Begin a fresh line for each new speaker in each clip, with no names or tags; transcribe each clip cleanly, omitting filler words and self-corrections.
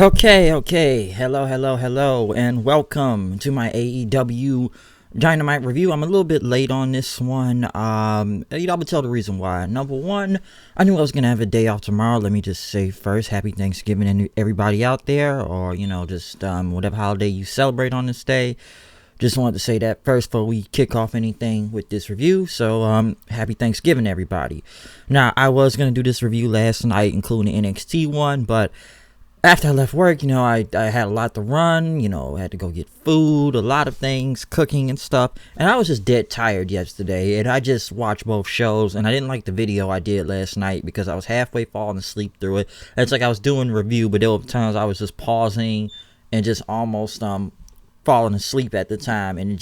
Okay. Hello, and welcome to my AEW Dynamite review. I'm a little bit late on this one. I'll tell the reason why. Number one, I knew I was gonna have a day off tomorrow. Let me just say first, happy Thanksgiving to everybody out there, or just whatever holiday you celebrate on this day. Just wanted to say that first before we kick off anything with this review. So, happy Thanksgiving, everybody. Now, I was gonna do this review last night, including the NXT one, but after I left work, I had a lot to run, had to go get food, a lot of things, cooking and stuff. And I was just dead tired yesterday. And I just watched both shows. And I didn't like the video I did last night because I was halfway falling asleep through it. And it's like I was doing a review, but there were times I was just pausing and just almost falling asleep at the time. And it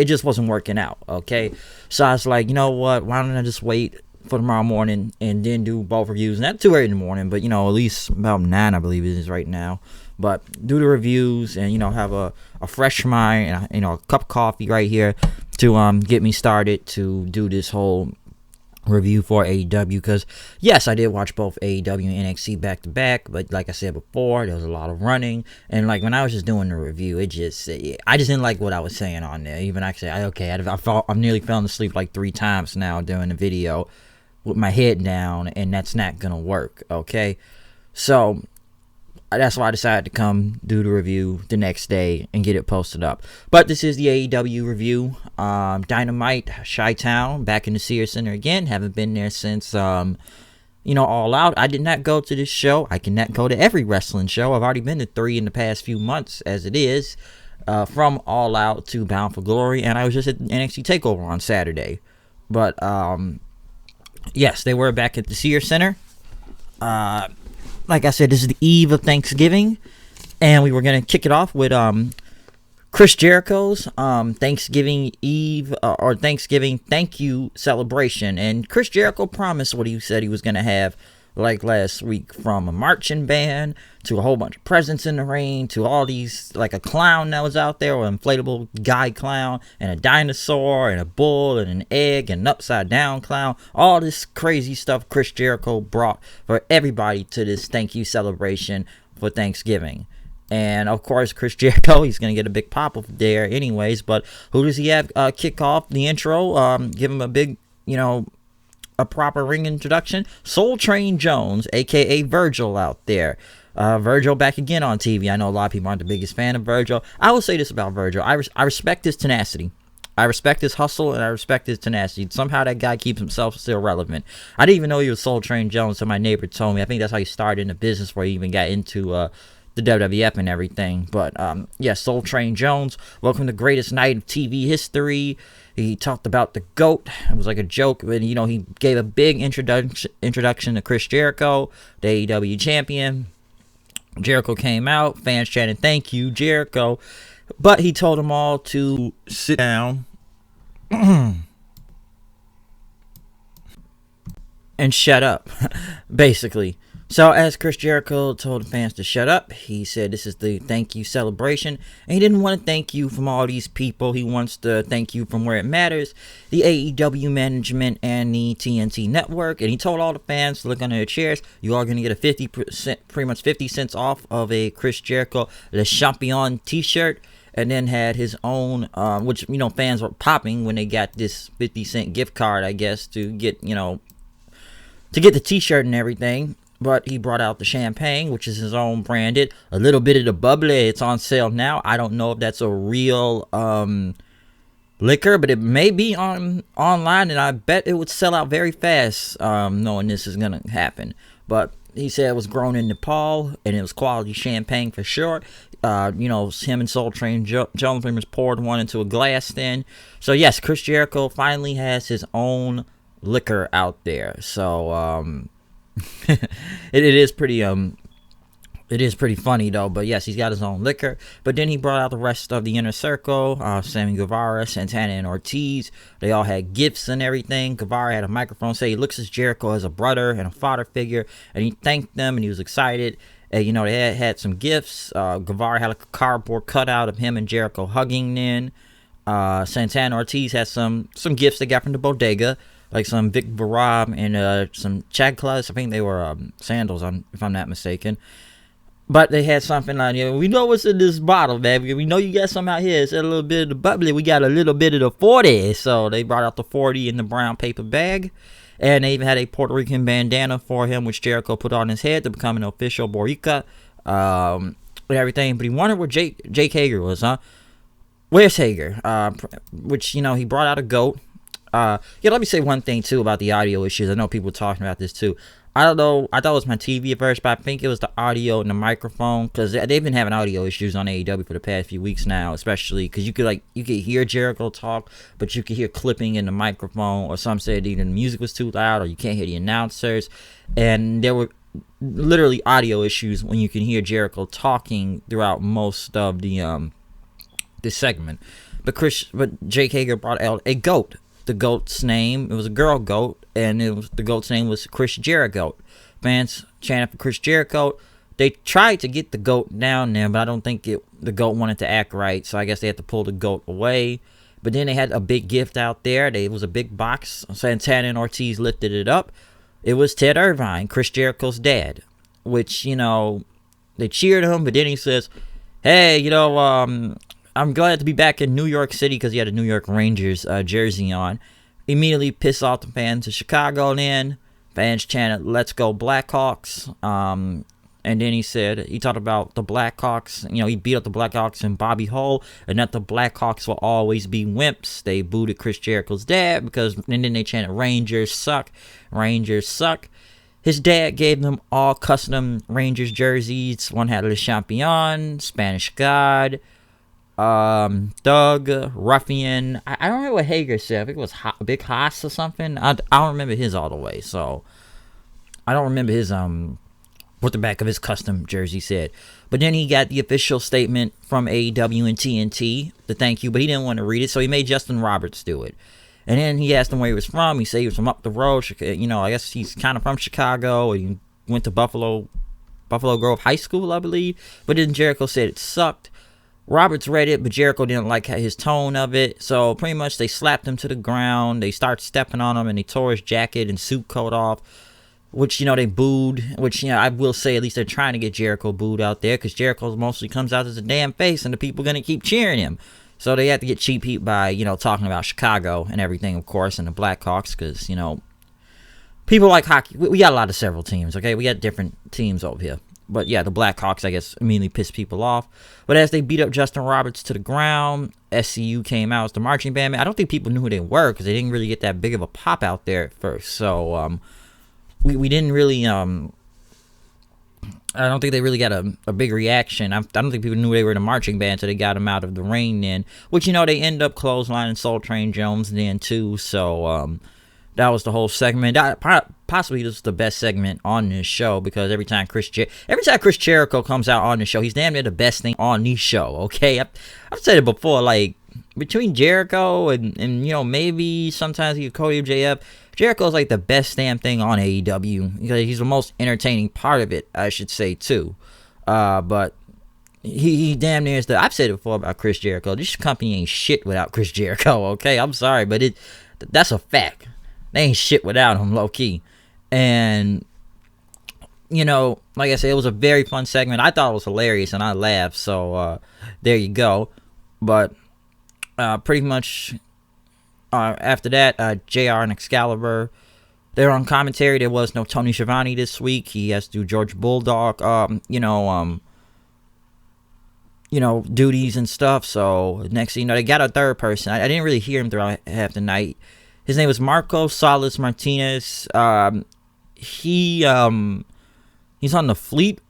just wasn't working out, okay? So I was like, you know what? Why don't I just wait for tomorrow morning and then do both reviews? Not too early in the morning, but at least about 9 I believe it is right now. But do the reviews and have a fresh mind and a cup of coffee right here to get me started to do this whole review for AEW. Because yes, I did watch both AEW and NXT back to back, but like I said before, there was a lot of running, and like when I was just doing the review, I just didn't like what I was saying on there. Even actually, I've nearly fallen asleep like 3 times now during the video with my head down, and that's not gonna work, okay? So that's why I decided to come do the review the next day and get it posted up. But this is the AEW review. Dynamite, Chi-Town, back in the Sears Center again. Haven't been there since All Out. I did not go to this show. I cannot go to every wrestling show. I've already been to 3 in the past few months as it is, from All Out to Bound for Glory, and I was just at NXT TakeOver on Saturday. But yes, they were back at the Sears Center. Like I said, this is the eve of Thanksgiving, and we were going to kick it off with Chris Jericho's Thanksgiving Eve or Thanksgiving thank you celebration. And Chris Jericho promised what he said he was going to have, like last week, from a marching band to a whole bunch of presents in the ring to all these, like a clown that was out there, or an inflatable guy clown, and a dinosaur and a bull and an egg and an upside down clown. All this crazy stuff Chris Jericho brought for everybody to this thank you celebration for Thanksgiving. And of course, Chris Jericho, he's going to get a big pop up there anyways. But who does he have kick off the intro? Give him a big, a proper ring introduction. Soul Train Jones, aka Virgil, out there. Virgil back again on TV. I know a lot of people aren't the biggest fan of Virgil. I will say this about Virgil. I respect his tenacity. I respect his hustle, and I respect his tenacity. Somehow that guy keeps himself still relevant. I didn't even know he was Soul Train Jones until my neighbor told me. I think that's how he started in the business, where he even got into the WWF and everything. But yes, Soul Train Jones, welcome to greatest night of TV history. He talked about the GOAT. It was like a joke, but he gave a big introduction to Chris Jericho, the AEW champion. Jericho came out, fans chanting, "Thank you, Jericho," but he told them all to sit down and shut up, basically. So as Chris Jericho told the fans to shut up, he said this is the thank you celebration, and he didn't want to thank you from all these people. He wants to thank you from where it matters, the AEW management and the TNT network. And he told all the fans to look under their chairs. You are going to get a 50%, pretty much 50 cents off of a Chris Jericho Le Champion t-shirt. And then had his own, which fans were popping when they got this 50-cent gift card, I guess, to get the t-shirt and everything. But he brought out the champagne, which is his own branded. A little bit of the bubbly. It's on sale now. I don't know if that's a real liquor, but it may be online, and I bet it would sell out very fast, knowing this is going to happen. But he said it was grown in Nepal, and it was quality champagne for sure. Him and Soul Train Jones pretty much poured one into a glass then. So yes, Chris Jericho finally has his own liquor out there. So it is pretty funny though. But yes, he's got his own liquor. But then he brought out the rest of the inner circle, Sammy Guevara, Santana, and Ortiz. They all had gifts and everything. Guevara had a microphone, say he looks at Jericho as a brother and a father figure, and he thanked them and he was excited. And they had some gifts. Guevara had a cardboard cutout of him and Jericho hugging then. Santana Ortiz had some gifts they got from the bodega, like some Vic Barab and some Chad Claus. I think they were sandals, if I'm not mistaken. But they had something on here. We know what's in this bottle, man. We know you got some out here. It's a little bit of the bubbly. We got a little bit of the 40. So they brought out the 40 in the brown paper bag. And they even had a Puerto Rican bandana for him, which Jericho put on his head to become an official Boricua. And everything. But he wondered where Jake Hager was, huh? Where's Hager? Which, he brought out a goat. Let me say one thing, too, about the audio issues. I know people were talking about this, too. I don't know. I thought it was my TV at first, but I think it was the audio and the microphone, because they've been having audio issues on AEW for the past few weeks now, especially because you could hear Jericho talk, but you could hear clipping in the microphone, or some said either the music was too loud, or you can't hear the announcers, and there were literally audio issues when you can hear Jericho talking throughout most of the this segment. But Jake Hager brought out a goat. The goat's name, it was a girl goat, and the goat's name was Chris Jericho. Fans chanted for Chris Jericho. They tried to get the goat down there, but I don't think the goat wanted to act right, so I guess they had to pull the goat away. But then they had a big gift out there. It was a big box. Santana and Ortiz lifted it up. It was Ted Irvine, Chris Jericho's dad, which, they cheered him, but then he says, hey, I'm glad to be back in New York City, because he had a New York Rangers jersey on. Immediately pissed off the fans of Chicago. Then fans chanted, let's go Blackhawks. And then he talked about the Blackhawks. He beat up the Blackhawks and Bobby Hull, and that the Blackhawks will always be wimps. They booted Chris Jericho's dad, and then they chanted, Rangers suck. Rangers suck. His dad gave them all custom Rangers jerseys. One had Le Champion, Spanish God, Doug, Ruffian. I don't remember what Hager said. I think it was Big Haas or something. I don't remember his all the way, so I don't remember his what the back of his custom jersey said. But then he got the official statement from AEW and TNT to thank you, but he didn't want to read it, so he made Justin Roberts do it. And then he asked him where he was from. He said he was from up the road. I guess he's kind of from Chicago. He went to Buffalo Grove High School, I believe. But then Jericho said it sucked. Roberts read it, but Jericho didn't like his tone of it. So pretty much they slapped him to the ground. They started stepping on him, and they tore his jacket and suit coat off, which, they booed. Which, I will say at least they're trying to get Jericho booed out there, because Jericho mostly comes out as a damn face, and the people are going to keep cheering him. So they had to get cheap heat by, talking about Chicago and everything, of course, and the Blackhawks, because, people like hockey. We got a lot of several teams, okay? We got different teams over here. But yeah, the Blackhawks, I guess, immediately pissed people off. But as they beat up Justin Roberts to the ground, SCU came out as the marching band. I don't think people knew who they were, because they didn't really get that big of a pop out there at first. So we didn't really, I don't think they really got a big reaction. I don't think people knew they were the marching band, so they got them out of the ring then. Which, they end up clotheslining Soul Train Jones then too. So that was the whole segment. Possibly this is the best segment on this show, because every time Chris Jericho comes out on the show, he's damn near the best thing on the show. Okay, I've said it before. Like, between Jericho and maybe sometimes Cody MJF, Jericho's like the best damn thing on AEW, because he's the most entertaining part of it, I should say too. But he damn near is I've said it before about Chris Jericho. This company ain't shit without Chris Jericho. Okay, I'm sorry, but that's a fact. They ain't shit without him, low key. And, like I said, it was a very fun segment. I thought it was hilarious, and I laughed. So, there you go. But, pretty much, after that, JR and Excalibur, they're on commentary. There was no Tony Schiavone this week. He has to do George Bulldog, duties and stuff. So, next thing you know, they got a third person. I didn't really hear him throughout half the night. His name was Marco Salas Martinez. He's on the Fleet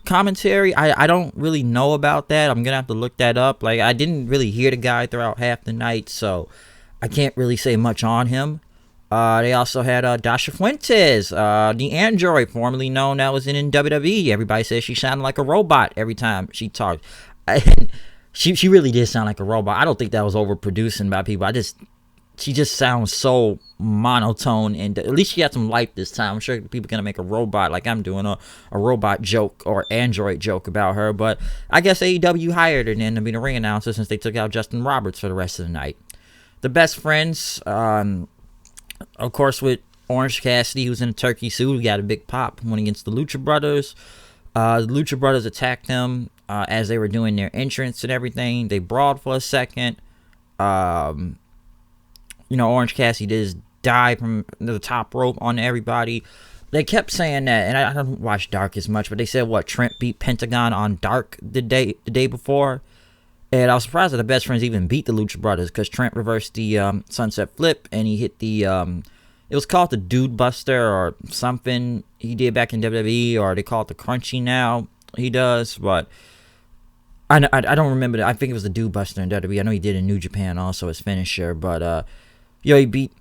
commentary. I don't really know about that. I'm gonna have to look that up. Like, I didn't really hear the guy throughout half the night, so I can't really say much on him. They also had Dasha Fuentes, the android formerly known that was in WWE. Everybody says she sounded like a robot every time she talked. She really did sound like a robot. I don't think that was overproducing by people. She just sounds so monotone, and at least she had some life this time. I'm sure people are going to make a robot, like I'm doing a robot joke or android joke about her, but I guess AEW hired her then to be the ring announcer, since they took out Justin Roberts for the rest of the night. The Best Friends, of course, with Orange Cassidy, who's in a turkey suit, who got a big pop, went against the Lucha Brothers. The Lucha Brothers attacked them as they were doing their entrance and everything. They brawled for a second. Orange Cassidy did his dive from the top rope on everybody. They kept saying that, and I don't watch Dark as much, but they said Trent beat Pentagon on Dark the day before. And I was surprised that the Best Friends even beat the Lucha Brothers, because Trent reversed the Sunset Flip, and he hit the, it was called the Dude Buster or something he did back in WWE, or they call it the Crunchy now he does, but I don't remember that. I think it was the Dude Buster in WWE. I know he did in New Japan also, his finisher, but he beat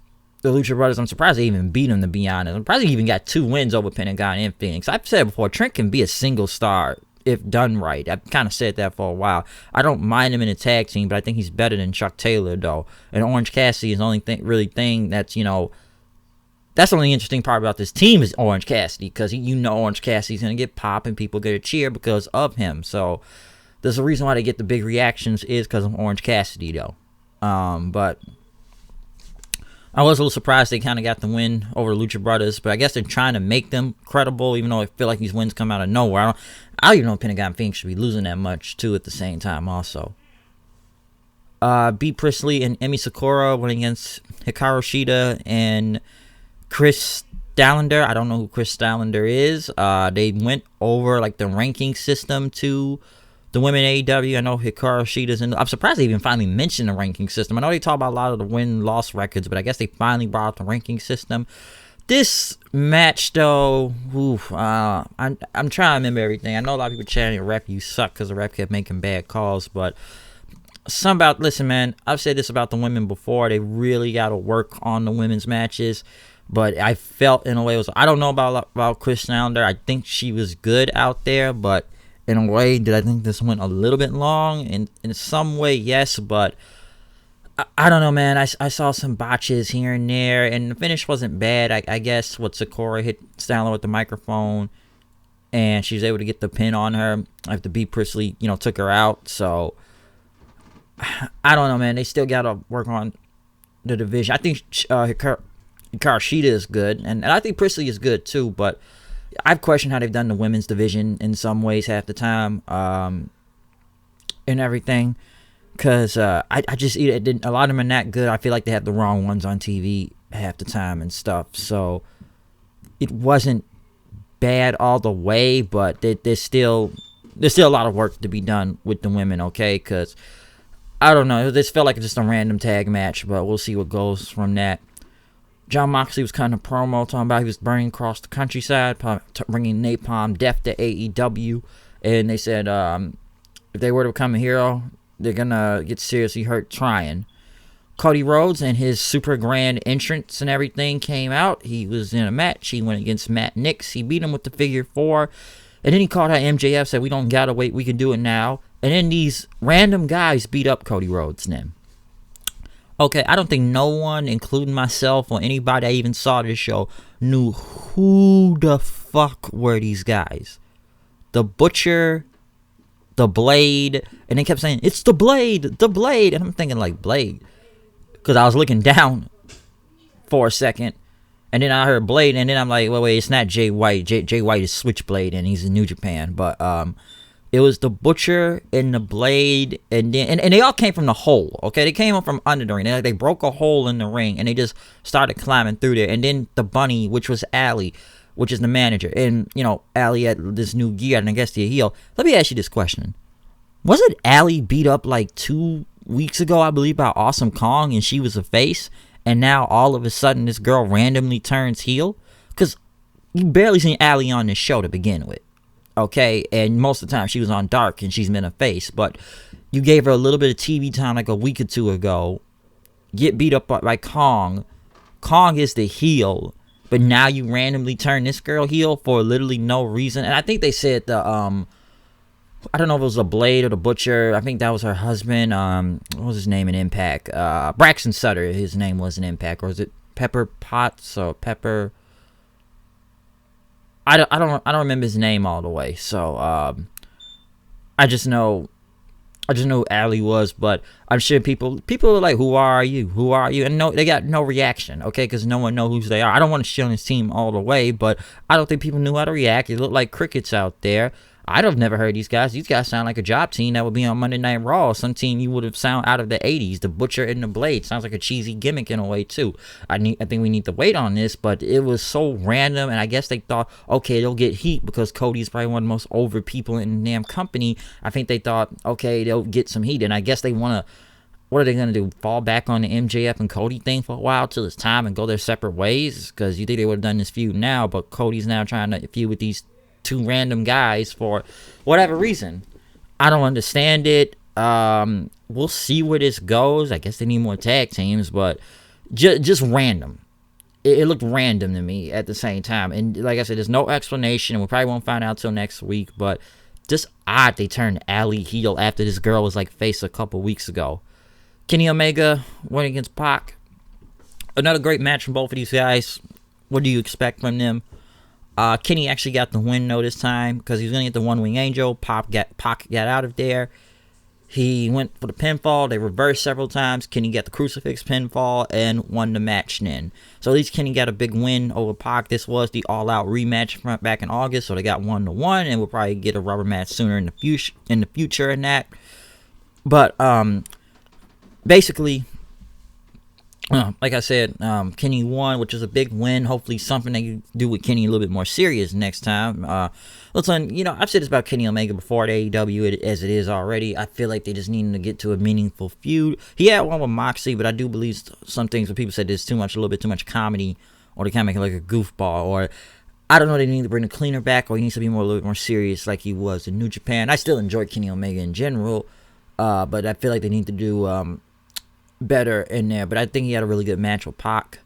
the Lucha Brothers. I'm surprised they even beat him, to be honest. I'm surprised he even got 2 wins over Pentagon and Phoenix. I've said before, Trent can be a single star if done right. I've kind of said that for a while. I don't mind him in a tag team, but I think he's better than Chuck Taylor, though. And Orange Cassidy is the only thing that's, that's the only interesting part about this team is Orange Cassidy, because Orange Cassidy's going to get pop and people get a cheer because of him. So there's a reason why they get the big reactions is because of Orange Cassidy, though. But I was a little surprised they kind of got the win over the Lucha Brothers, but I guess they're trying to make them credible, even though I feel like these wins come out of nowhere. I don't even know if Pentagon and Phoenix should be losing that much, too, at the same time, also. Bea Priestley and Emi Sakura went against Hikaru Shida and Chris Statlander. I don't know who Chris Statlander is. They went over, the ranking system to the women AEW. I know Hikaru Shida's in. I'm surprised they even finally mentioned the ranking system. I know they talk about a lot of the win-loss records, but I guess they finally brought up the ranking system. This match, though, I'm trying to remember everything. I know a lot of people chatting, ref, you suck, because the ref kept making bad calls, but listen, man, I've said this about the women before. They really got to work on the women's matches, but I felt in a way, I don't know about Chris Statlander. I think she was good out there, but in a way, did I think this went a little bit long? In some way, yes, but I don't know, man. I saw some botches here and there, and the finish wasn't bad. I guess Sakura hit Statlander with the microphone, and she was able to get the pin on her after Bea Priestley, took her out. So I don't know, man. They still got to work on the division. I think Hikaru Shida is good, and I think Priestley is good too, but I've questioned how they've done the women's division in some ways half the time, and everything, because a lot of them are not good. I feel like they have the wrong ones on TV half the time and stuff, so it wasn't bad all the way, but there's still a lot of work to be done with the women, okay, because I don't know, this felt like just a random tag match, but we'll see what goes from that. Jon Moxley was kind of promo talking about he was burning across the countryside, bringing napalm death to AEW, and they said if they were to become a hero, they're gonna get seriously hurt trying. Cody Rhodes and his super grand entrance and everything came out. He was in a match. He went against Matt Nix. He beat him with the figure 4, and then he called out MJF, said we don't gotta wait, we can do it now. And then these random guys beat up Cody Rhodes then. Okay, I don't think no one, including myself or anybody I even saw this show, knew who the fuck were these guys. The Butcher, the Blade, and they kept saying, it's the Blade, and I'm thinking Blade, because I was looking down for a second, and then I heard Blade, and then I'm like, wait, it's not Jay White. Jay White is Switchblade, and he's in New Japan, but it was the Butcher and the Blade, and then and they all came from the hole, okay? They came up from under the ring. They broke a hole in the ring, and they just started climbing through there. And then the Bunny, which was Allie, which is the manager, and, Allie had this new gear, and I guess the heel. Let me ask you this question. Wasn't Allie beat up 2 weeks ago, I believe, by Awesome Kong, and she was a face, and now all of a sudden this girl randomly turns heel? Because you barely seen Allie on this show to begin with. Okay, and most of the time she was on Dark and she's been a face, but you gave her a little bit of TV time a week or two ago, get beat up by Kong. Kong is the heel, but now you randomly turn this girl heel for literally no reason. And I think they said I don't know if it was the Blade or the Butcher. I think that was her husband. What was his name in Impact? Braxton Sutter, his name was in Impact, or is it Pepper Potts or Pepper? I don't remember his name all the way, so I just know I just know who Allie was, but I'm sure people are like, who are you? Who are you? And no, they got no reaction, okay, because no one knows who they are. I don't want to shit on this team all the way, but I don't think people knew how to react. It looked like crickets out there. I'd have never heard these guys. These guys sound like a job team that would be on Monday Night Raw. Some team you would have sound out of the 80s. The Butcher and the Blade sounds like a cheesy gimmick in a way too. I think we need to wait on this, but it was so random, and I guess they thought, okay, they'll get heat because Cody's probably one of the most over people in the damn company. I think they thought, okay, they'll get some heat, and I guess they want to. What are they going to do? Fall back on the MJF and Cody thing for a while till it's time and go their separate ways? Because you think they would have done this feud now, but Cody's now trying to feud with these two random guys for whatever reason. I don't understand it. We'll see where this goes. I guess they need more tag teams, but just random. It looked random to me at the same time. And like I said, there's no explanation, and we probably won't find out till next week, but just odd they turned Allie heel after this girl was like face a couple weeks ago. Kenny Omega went against Pac. Another great match from both of these guys. What do you expect from them? Kenny actually got the win though this time because he was going to get the One Wing Angel. Pac got out of there. He went for the pinfall. They reversed several times. Kenny got the crucifix pinfall and won the match then. So at least Kenny got a big win over Pac. This was the all-out rematch back in August, so they got 1-1, and we'll probably get a rubber match sooner in the future in that. But basically, like I said, Kenny won, which is a big win. Hopefully something they can do with Kenny a little bit more serious next time. Listen, I've said this about Kenny Omega before at AEW as it is already. I feel like they just need to get to a meaningful feud. He had one with Moxley, but I do believe some things where people said there's a little bit too much comedy, or they kind of make it like a goofball, or I don't know, they need to bring the cleaner back, or he needs to be a little bit more serious like he was in New Japan. I still enjoy Kenny Omega in general, but I feel like they need to do better in there. But I think he had a really good match with Pac.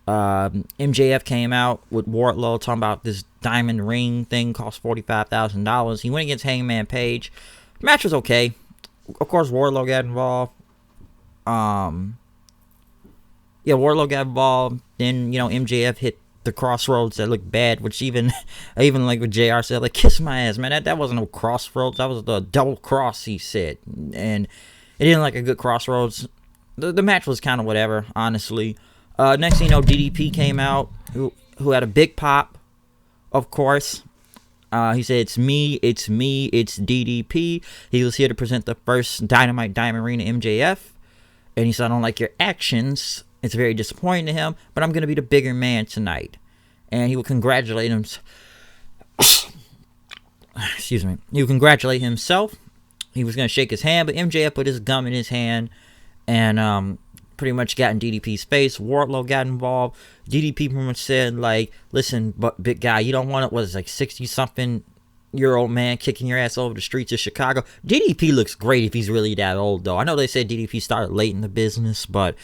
MJF came out with Wardlow talking about this diamond ring thing cost $45,000. He went against Hangman Page. Match was okay. Of course, Wardlow got involved. Wardlow got involved. Then MJF hit the crossroads that looked bad, which even like what JR said, like, kiss my ass, man. That wasn't no crossroads. That was the double cross, he said, and it didn't like a good crossroads. The match was kind of whatever, honestly. Next thing you know, DDP came out, who had a big pop, of course. He said, it's me, it's DDP. He was here to present the first Dynamite Diamond Ring to MJF. And he said, I don't like your actions. It's very disappointing to him, but I'm going to be the bigger man tonight. And he would congratulate him. Excuse me. He would congratulate himself. He was going to shake his hand, but MJF put his gum in his hand and pretty much got in DDP's face. Wardlow got involved. DDP pretty much said, like, listen, but big guy, you don't want it, what is it, like 60-something-year-old man kicking your ass over the streets of Chicago. DDP looks great if he's really that old, though. I know they said DDP started late in the business, but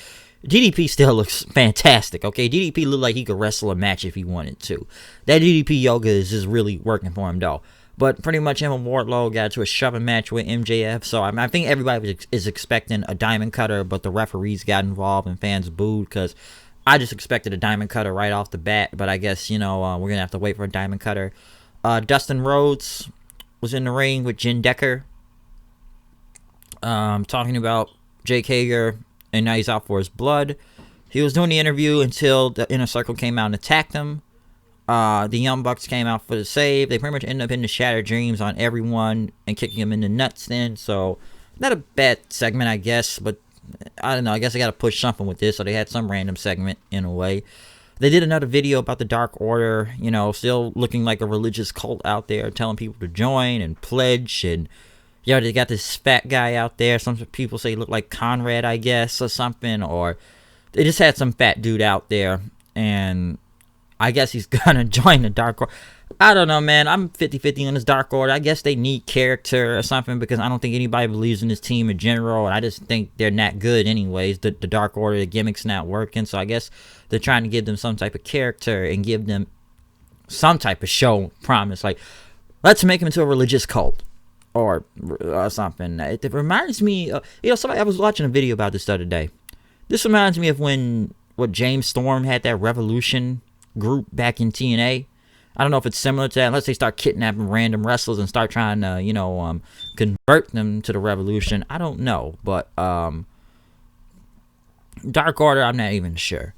DDP still looks fantastic, okay? DDP looked like he could wrestle a match if he wanted to. That DDP yoga is just really working for him, though. But pretty much him and Wardlow got to a shoving match with MJF. So I think everybody is expecting a diamond cutter, but the referees got involved and fans booed because I just expected a diamond cutter right off the bat. But I guess, we're going to have to wait for a diamond cutter. Dustin Rhodes was in the ring with Jen Decker, talking about Jake Hager, and now he's out for his blood. He was doing the interview until the Inner Circle came out and attacked him. The Young Bucks came out for the save. They pretty much ended up in the Shattered Dreams on everyone and kicking him in the nuts then. So, not a bad segment, I guess. But, I don't know. I guess I got to push something with this. So, they had some random segment in a way. They did another video about the Dark Order. Still looking like a religious cult out there. Telling people to join and pledge. And, they got this fat guy out there. Some people say he looked like Conrad, I guess, or something. Or, they just had some fat dude out there. And I guess he's gonna join the Dark Order. I don't know, man. I'm 50-50 on this Dark Order. I guess they need character or something because I don't think anybody believes in this team in general. And I just think they're not good anyways. The Dark Order, the gimmick's not working. So I guess they're trying to give them some type of character and give them some type of show promise. Like, let's make them into a religious cult or something. It reminds me of, I was watching a video about this the other day. This reminds me of what James Storm had that Revolution group back in TNA. I don't know if it's similar to that, unless they start kidnapping random wrestlers and start trying to, convert them to the Revolution. I don't know, but Dark Order, I'm not even sure.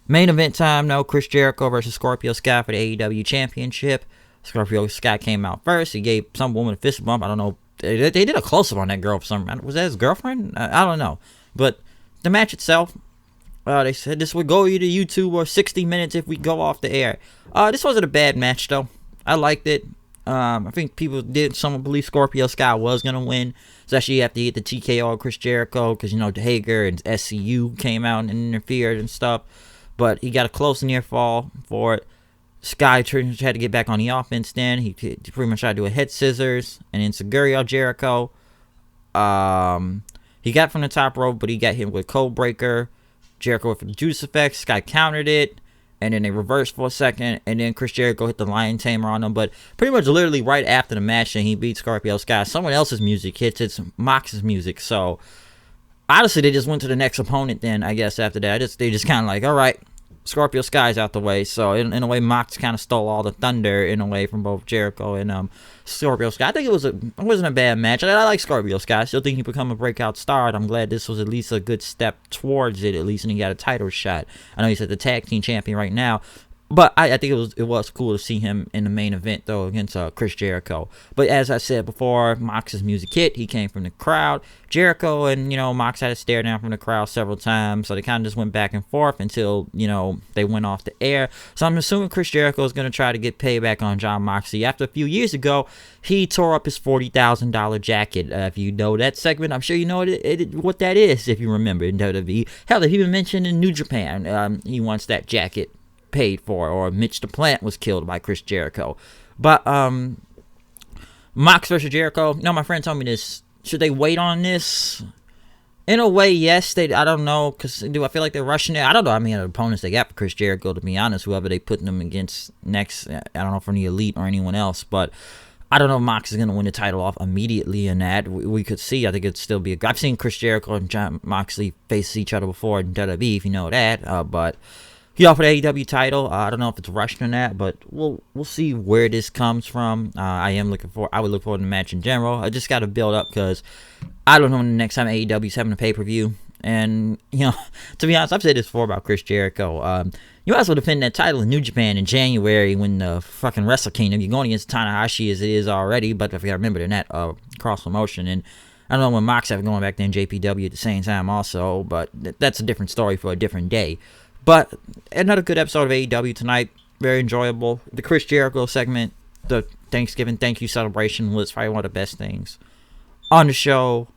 Main event time, though, Chris Jericho versus Scorpio Sky for the AEW Championship. Scorpio Sky came out first. He gave some woman a fist bump. I don't know. They did a close-up on that girl for some reason. Was that his girlfriend? I don't know. But the match itself, they said this would go either YouTube or 60 minutes if we go off the air. This wasn't a bad match, though. I liked it. I think someone believe Scorpio Sky was going to win. Especially after he hit the TKO of Chris Jericho. Because, Hager and SCU came out and interfered and stuff. But he got a close near fall for it. Sky had to get back on the offense then. He pretty much tried to do a head scissors and then Seguro Jericho. He got from the top rope, but he got hit with Code Breaker. Jericho with the Judas Effect. Sky countered it. And then they reversed for a second. And then Chris Jericho hit the Lion Tamer on him. But pretty much literally right after the match, and he beat Scorpio Sky. Someone else's music hits. It's Mox's music. So honestly, they just went to the next opponent then, I guess, after that. They just kind of like, all right, Scorpio Sky's out the way. So in a way, Mox kind of stole all the thunder in a way from both Jericho and Scorpio Sky. I think it wasn't a bad match. I like Scorpio Sky. I still think he become a breakout star. I'm glad this was at least a good step towards it, at least, and he got a title shot. I know he's at the tag team champion right now. But I think it was cool to see him in the main event, though, against Chris Jericho. But as I said before, Mox's music hit. He came from the crowd. Jericho and, Mox had to stare down from the crowd several times. So they kind of just went back and forth until, they went off the air. So I'm assuming Chris Jericho is going to try to get payback on Jon Moxley. After a few years ago, he tore up his $40,000 jacket. If you know that segment, I'm sure you know what that is, if you remember, in WWE. Hell, he even mentioned in New Japan, he wants that jacket paid for, or Mitch the Plant was killed by Chris Jericho. But Mox versus Jericho, my friend told me this. Should they wait on this? In a way, yes. I don't know, because do I feel like they're rushing it? I don't know how many opponents they got for Chris Jericho, to be honest. Whoever they put them against next, I don't know, from the Elite or anyone else, but I don't know if Mox is going to win the title off immediately in that. We could see. I think it'd still be I've seen Chris Jericho and Jon Moxley face each other before in WWE, if you know that, but he offered the AEW title. I don't know if it's rushed or not, but we'll see where this comes from. I would look forward to the match in general. I just got to build up because I don't know when the next time AEW is having a pay-per-view. And, to be honest, I've said this before about Chris Jericho. You might as well defend that title in New Japan in January when the fucking Wrestle Kingdom, you're going against Tanahashi as it is already, but if I remember, they're not cross-promotion. And I don't know when Mox have going back there in JPW at the same time also, but that's a different story for a different day. But another good episode of AEW tonight. Very enjoyable. The Chris Jericho segment, the Thanksgiving thank you celebration, was probably one of the best things on the show.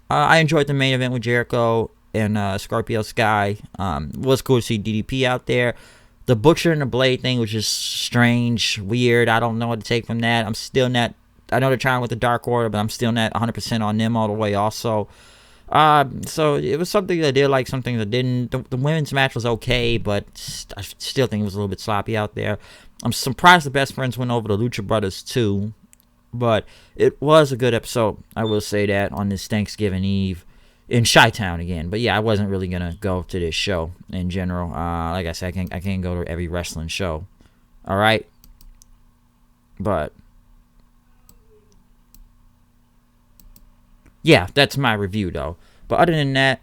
I enjoyed the main event with Jericho and Scorpio Sky. It was cool to see DDP out there. The Butcher and the Blade thing was just strange, weird. I don't know what to take from that. I'm still not. I know they're trying with the Dark Order, but I'm still not 100% on them all the way also. So it was something I did like, something that didn't. The women's match was okay, but I still think it was a little bit sloppy out there. I'm surprised the Best Friends went over the Lucha Brothers too, but it was a good episode. I will say that on this Thanksgiving Eve in Chi-Town again. But yeah, I wasn't really gonna go to this show in general. Like I said, I can't go to every wrestling show. All right, but yeah, that's my review, though. But other than that,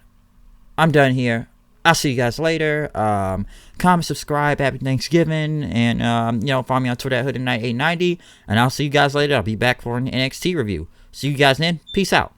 I'm done here. I'll see you guys later. Comment, subscribe, happy Thanksgiving, and follow me on Twitter at HoodandKnight890. And I'll see you guys later. I'll be back for an NXT review. See you guys then. Peace out.